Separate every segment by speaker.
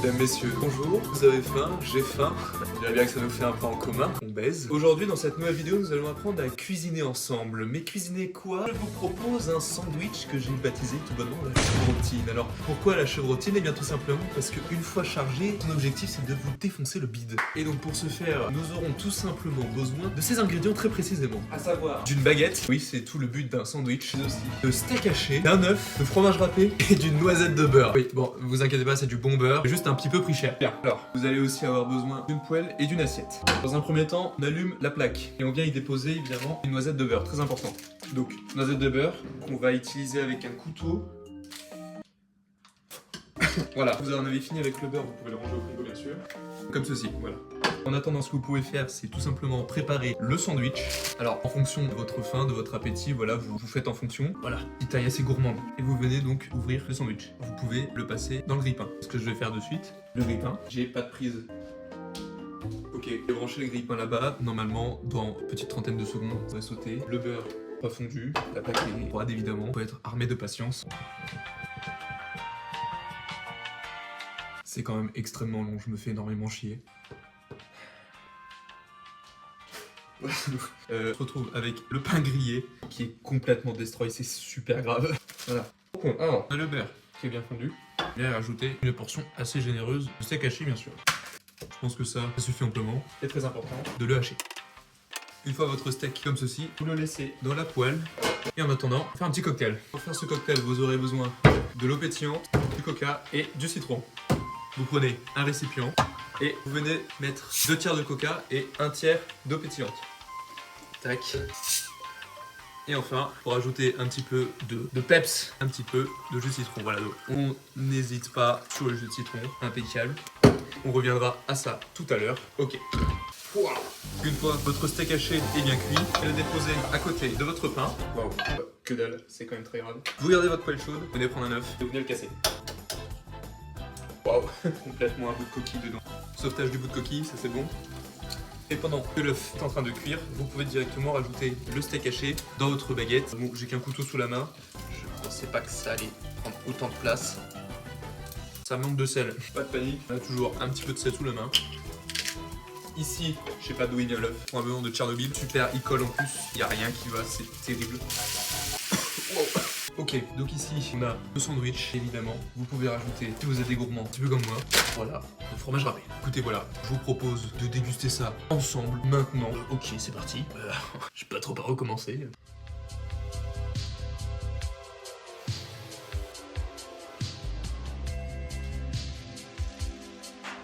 Speaker 1: Mesdames, messieurs, bonjour, vous avez faim, j'ai faim. On dirait bien que ça nous fait un point en commun, on baise. Aujourd'hui, dans cette nouvelle vidéo, nous allons apprendre à cuisiner ensemble. Mais cuisiner quoi? Je vous propose un sandwich que j'ai baptisé tout bonnement la chevrotine. Alors, pourquoi la chevrotine? Eh bien tout simplement parce qu'une fois chargé, son objectif c'est de vous défoncer le bide. Et donc pour ce faire, nous aurons tout simplement besoin de ces ingrédients très précisément. À savoir, d'une baguette, oui c'est tout le but d'un sandwich, mais aussi de steak haché, d'un œuf, de fromage râpé et d'une noisette de beurre. Oui, bon, vous inquiétez pas, c'est du bon beurre, juste un petit peu pris cher. Bien, alors, vous allez aussi avoir besoin d'une poêle et d'une assiette. Dans un premier temps, on allume la plaque et on vient y déposer évidemment une noisette de beurre, très important. Donc, noisette de beurre qu'on va utiliser avec un couteau. Voilà, vous en avez fini avec le beurre, vous pouvez le ranger au frigo bien sûr. Comme ceci, voilà. En attendant, ce que vous pouvez faire, c'est tout simplement préparer le sandwich. Alors, en fonction de votre faim, de votre appétit, voilà, vous faites en fonction. Voilà, une taille assez gourmande. Et vous venez donc ouvrir le sandwich. Vous pouvez le passer dans le grille-pain. Ce que je vais faire de suite, le grille-pain, j'ai pas de prise. Ok, j'ai branché le grille-pain là-bas. Normalement, dans une petite trentaine de secondes, on va sauter. Le beurre pas fondu, la plaque est froide évidemment. Il faut être armé de patience. C'est quand même extrêmement long, je me fais énormément chier. On se retrouve avec le pain grillé qui est complètement destroy, c'est super grave. Voilà. Alors, on a le beurre qui est bien fondu. Je vais rajouter une portion assez généreuse de steak haché bien sûr. Je pense que ça suffit amplement. C'est très important de le hacher. Une fois votre steak comme ceci, vous le laissez dans la poêle. Et en attendant, faire un petit cocktail. Pour faire ce cocktail, vous aurez besoin de l'eau pétillante, du coca et du citron. Vous prenez un récipient et vous venez mettre 2 tiers de coca et 1 tiers d'eau pétillante. Tac. Et enfin, pour ajouter un petit peu de peps, un petit peu de jus de citron. Voilà, donc on n'hésite pas sur le jus de citron, impeccable. On reviendra à ça tout à l'heure. Ok. Wow. Une fois votre steak haché est bien cuit, vous le déposez à côté de votre pain. Waouh, que dalle, c'est quand même très grave. Vous gardez votre poêle chaude, vous venez prendre un œuf et vous venez le casser. Waouh, complètement un bout de coquille dedans. Sauvetage du bout de coquille, ça c'est bon. Et pendant que l'œuf est en train de cuire, vous pouvez directement rajouter le steak haché dans votre baguette. Bon, j'ai qu'un couteau sous la main, je pensais pas que ça allait prendre autant de place. Ça manque de sel, pas de panique, on a toujours un petit peu de sel sous la main. Ici, je sais pas d'où il vient l'œuf, on a besoin de Tchernobyl, super, il colle en plus, il n'y a rien qui va, c'est terrible. Wow. Ok, donc ici on a le sandwich, évidemment. Vous pouvez rajouter, si vous êtes des gourmands, un petit peu comme moi, voilà, le fromage râpé. Écoutez, voilà, je vous propose de déguster ça ensemble, maintenant. Ok, c'est parti. Je peux pas trop à recommencer.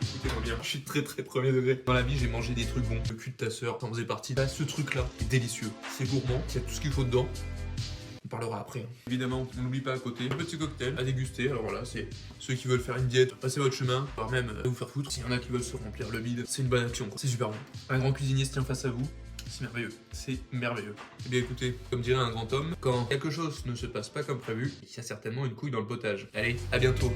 Speaker 1: Écoutez-moi bien, je suis très premier degré. Dans la vie, j'ai mangé des trucs bons. Le cul de ta sœur, ça en faisait partie. Là, ce truc-là est délicieux. C'est gourmand, il y a tout ce qu'il faut dedans. On parlera après. Hein. Évidemment, on n'oublie pas à côté, un petit cocktail à déguster. Alors voilà, c'est ceux qui veulent faire une diète, passez votre chemin, voire même vous faire foutre. S'il y en a qui veulent se remplir le bide, c'est une bonne action. C'est super bon. Un grand cuisinier se tient face à vous. C'est merveilleux, c'est merveilleux. Eh bien écoutez, comme dirait un grand homme, quand quelque chose ne se passe pas comme prévu, il y a certainement une couille dans le potage. Allez, à bientôt.